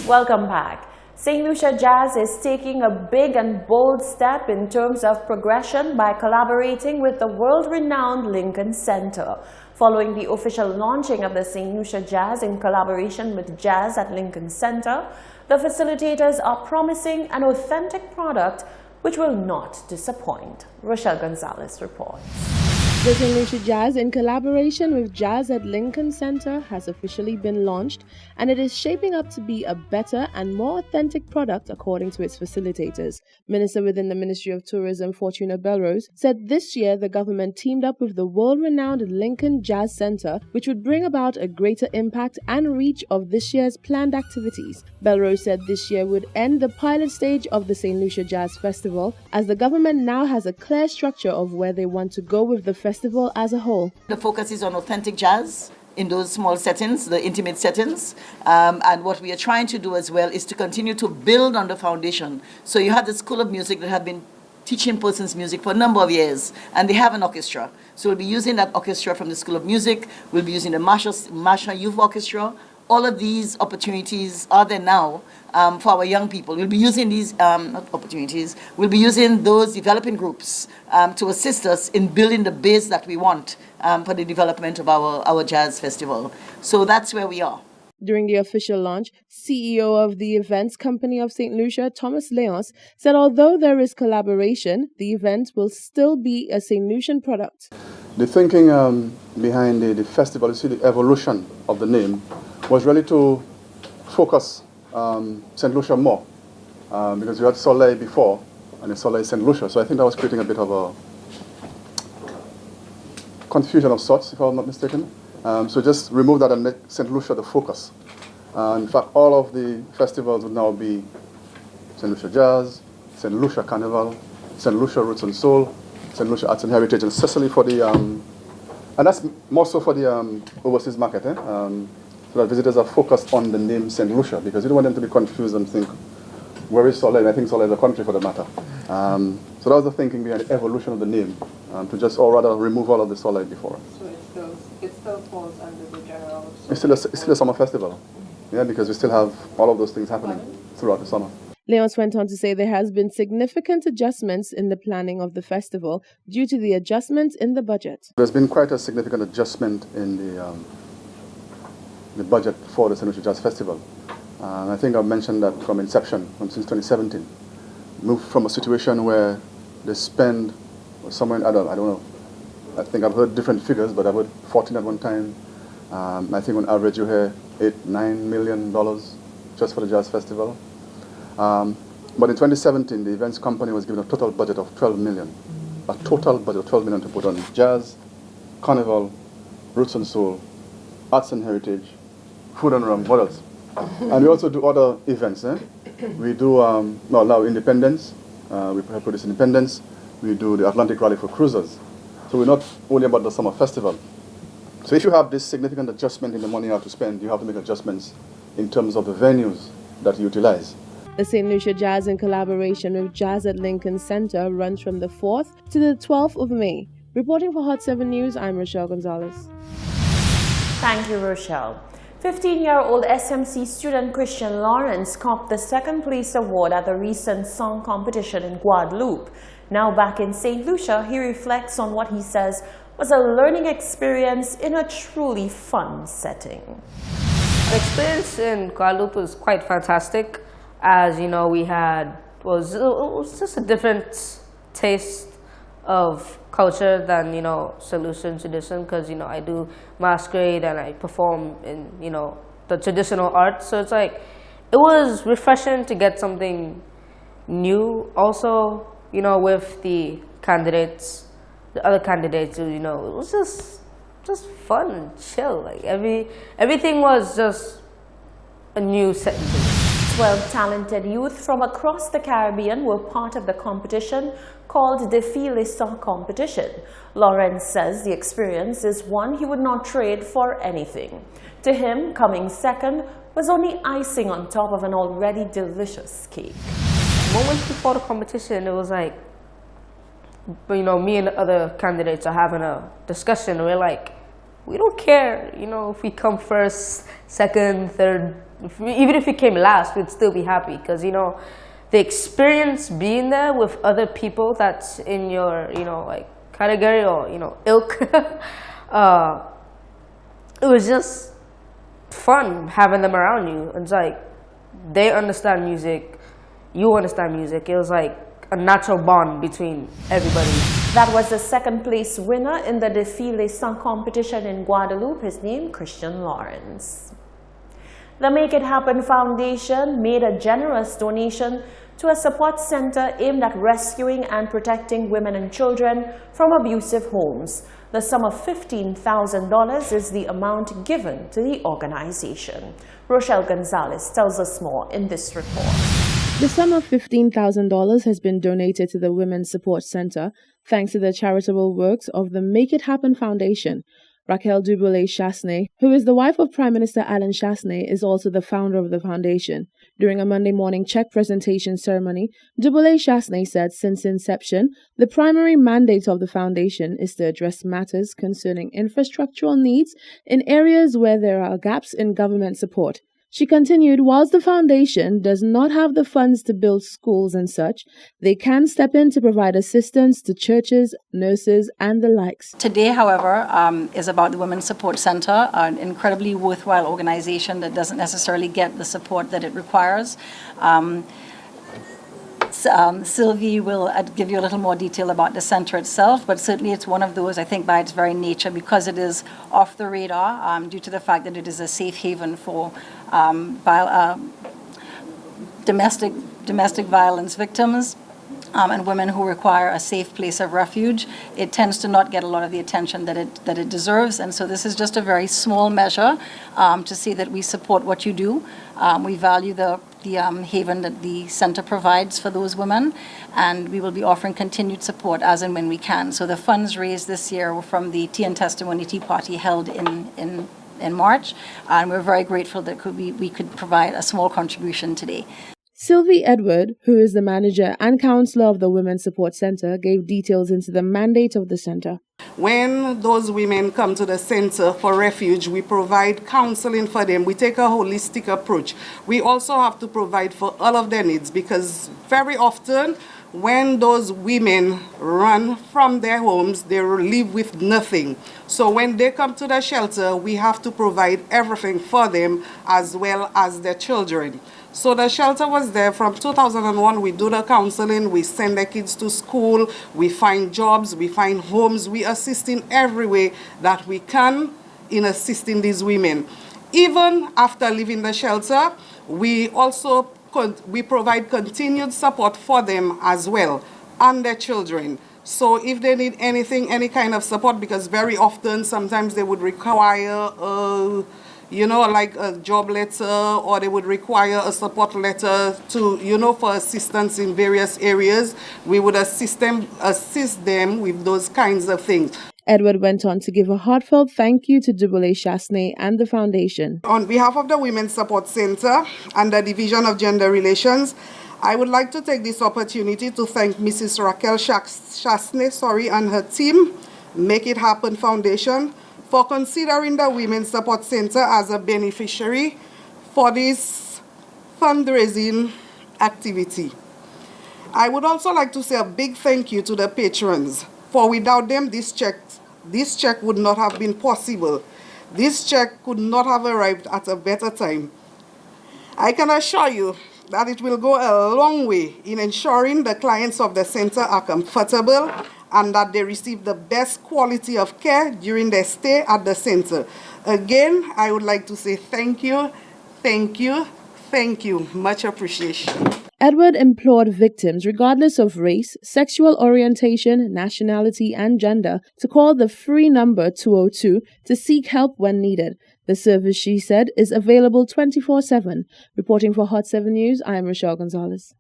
Welcome back. St. Lucia Jazz is taking a big and bold step in terms of progression by collaborating with the world-renowned Lincoln Center. Following the official launching of the St. Lucia Jazz in collaboration with Jazz at Lincoln Center, the facilitators are promising an authentic product which will not disappoint. Rochelle Gonzalez reports. The St. Lucia Jazz, in collaboration with Jazz at Lincoln Center, has officially been launched, and it is shaping up to be a better and more authentic product according to its facilitators. Minister within the Ministry of Tourism, Fortuna Belrose, said this year the government teamed up with the world-renowned Lincoln Jazz Center, which would bring about a greater impact and reach of this year's planned activities. Belrose said this year would end the pilot stage of the St. Lucia Jazz Festival, as the government now has a clear structure of where they want to go with the festival as a whole. The focus is on authentic jazz in those small settings, the intimate settings. And what we are trying to do as well is to continue to build on the foundation. So you have the School of Music that have been teaching persons music for a number of years, and they have an orchestra. So we'll be using that orchestra from the School of Music, we'll be using the Marshall Youth Orchestra. All of these opportunities are there now for our young people. We'll be using these we'll be using those developing groups to assist us in building the base that we want for the development of our jazz festival. So that's where we are. During the official launch, CEO of the events company of St. Lucia, Thomas Leons, said although there is collaboration, the event will still be a St. Lucian product. The thinking behind the festival, you see the evolution of the name, was really to focus St. Lucia more, because we had Soleil before, and the Soleil St. Lucia, so I think that was creating a bit of a confusion of sorts, if I'm not mistaken. So just remove that and make St. Lucia the focus. In fact, all of the festivals would now be St. Lucia Jazz, St. Lucia Carnival, St. Lucia Roots and Soul, St. Lucia Arts and Heritage, and Sicily for the, and that's more so for the overseas market, so that visitors are focused on the name St. Lucia, because you don't want them to be confused and think, where is Soleil? I think Soleil is a country for the matter. So that was the thinking behind the evolution of the name, to just, or rather, remove all of the Soleil before. So it still falls under the general... It's still a summer festival, yeah, because we still have all of those things happening throughout the summer. Leons went on to say there has been significant adjustments in the planning of the festival due to the adjustments in the budget. There's been quite a significant adjustment in the budget for the St. Lucia Jazz Festival. I think I've mentioned that from inception, since 2017. Moved from a situation where they spend somewhere, I don't know, I think I've heard different figures, but I've heard 14 at one time. I think on average you hear $8-9 million just for the Jazz Festival. But in 2017, the events company was given a total budget of $12 million. A total budget of $12 million to put on jazz, carnival, roots and soul, arts and heritage, food and rum, what else? And we also do other events. We do, now Independence, we produce Independence, we do the Atlantic Rally for Cruisers. So we're not only about the summer festival. So if you have this significant adjustment in the money you have to spend, you have to make adjustments in terms of the venues that you utilize. The St. Lucia Jazz, in collaboration with Jazz at Lincoln Center, runs from the 4th to the 12th of May. Reporting for Hot 7 News, I'm Rochelle Gonzalez. Thank you, Rochelle. 15-year-old SMC student Christian Lawrence copped the second place award at the recent song competition in Guadeloupe. Now back in St. Lucia, he reflects on what he says was a learning experience in a truly fun setting. The experience in Guadeloupe was quite fantastic. As you know, it was just a different taste of culture than, St. Lucian tradition, because, I do masquerade and I perform in, the traditional art. So it's like, it was refreshing to get something new. Also, with the candidates, the other candidates, it was just fun and chill. Like everything was just a new set. 12 talented youth from across the Caribbean were part of the competition called the Défilé competition. Lawrence says the experience is one he would not trade for anything. To him, coming second was only icing on top of an already delicious cake. Moments before the competition, it was like, me and the other candidates are having a discussion. We're like, we don't care, you know, if we come first, second, third, even if we came last, we'd still be happy because, you know, the experience being there with other people that's in your, you know, like category or, you know, ilk, it was just fun having them around you. It's like they understand music, you understand music. It was like a natural bond between everybody. That was the second place winner in the Défilé song competition in Guadeloupe. His name, Christian Lawrence. The Make It Happen Foundation made a generous donation to a support center aimed at rescuing and protecting women and children from abusive homes. The sum of $15,000 is the amount given to the organization. Rochelle Gonzalez tells us more in this report. The sum of $15,000 has been donated to the Women's Support Center thanks to the charitable works of the Make It Happen Foundation. Raquel Duboulay-Chasnay, who is the wife of Prime Minister Alain Chasnay, is also the founder of the foundation. During a Monday morning check presentation ceremony, Duboulay-Chasnay said since inception, the primary mandate of the foundation is to address matters concerning infrastructural needs in areas where there are gaps in government support. She continued, whilst the foundation does not have the funds to build schools and such, they can step in to provide assistance to churches, nurses, and the likes. Today, however, is about the Women's Support Center, an incredibly worthwhile organization that doesn't necessarily get the support that it requires. Sylvie will give you a little more detail about the center itself, but certainly it's one of those, I think, by its very nature, because it is off the radar, due to the fact that it is a safe haven for domestic violence victims and women who require a safe place of refuge. It tends to not get a lot of the attention that it deserves, and so this is just a very small measure to see that we support what you do. We value the haven that the center provides for those women, and we will be offering continued support as and when we can. So the funds raised this year were from the Tea and Testimony Tea Party held in March, and we're very grateful that we could provide a small contribution today. Sylvie Edward, who is the manager and counselor of the Women's Support Center, gave details into the mandate of the center. When those women come to the center for refuge, we provide counseling for them. We take a holistic approach. We also have to provide for all of their needs, because very often when those women run from their homes, they live with nothing. So when they come to the shelter, we have to provide everything for them as well as their children. So the shelter was there from 2001. We do the counseling, we send the kids to school, we find jobs, we find homes, we assist in every way that we can in assisting these women. Even after leaving the shelter, we also provide continued support for them as well, and their children. So if they need anything, any kind of support, because very often, sometimes they would require like a job letter, or they would require a support letter to, for assistance in various areas. We would assist them with those kinds of things. Edward went on to give a heartfelt thank you to Duboulay-Chasnay and the foundation. On behalf of the Women's Support Center and the Division of Gender Relations, I would like to take this opportunity to thank Mrs. Raquel Chasnay, and her team, Make It Happen Foundation, for considering the Women's Support Center as a beneficiary for this fundraising activity. I would also like to say a big thank you to the patrons, for without them, this check would not have been possible. This check could not have arrived at a better time. I can assure you that it will go a long way in ensuring the clients of the center are comfortable and that they receive the best quality of care during their stay at the center. Again, I would like to say thank you, thank you, thank you. Much appreciation. Edward implored victims, regardless of race, sexual orientation, nationality, and gender, to call the free number 202 to seek help when needed. The service, she said, is available 24/7. Reporting for Hot 7 News, I am Rochelle Gonzalez.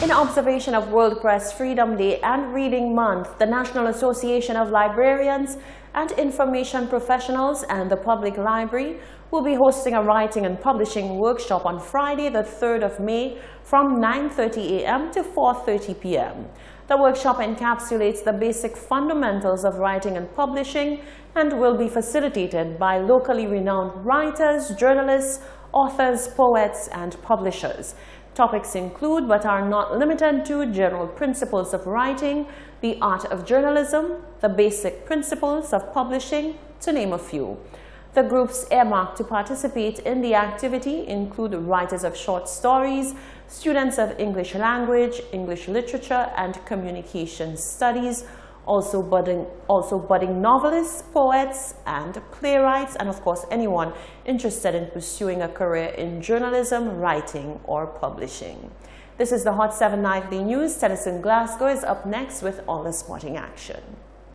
In observation of World Press Freedom Day and Reading Month, the National Association of Librarians and Information Professionals and the Public Library will be hosting a writing and publishing workshop on Friday, the 3rd of May from 9:30 a.m. to 4:30 p.m. The workshop encapsulates the basic fundamentals of writing and publishing and will be facilitated by locally renowned writers, journalists, authors, poets, and publishers. Topics include, but are not limited to, general principles of writing, the art of journalism, the basic principles of publishing, to name a few. The groups earmarked to participate in the activity include writers of short stories, students of English language, English literature, and communication studies, also budding novelists, poets, and playwrights, and of course anyone interested in pursuing a career in journalism, writing, or publishing. This is the Hot 7 Nightly News. Tennyson Glasgow is up next with all the sporting action.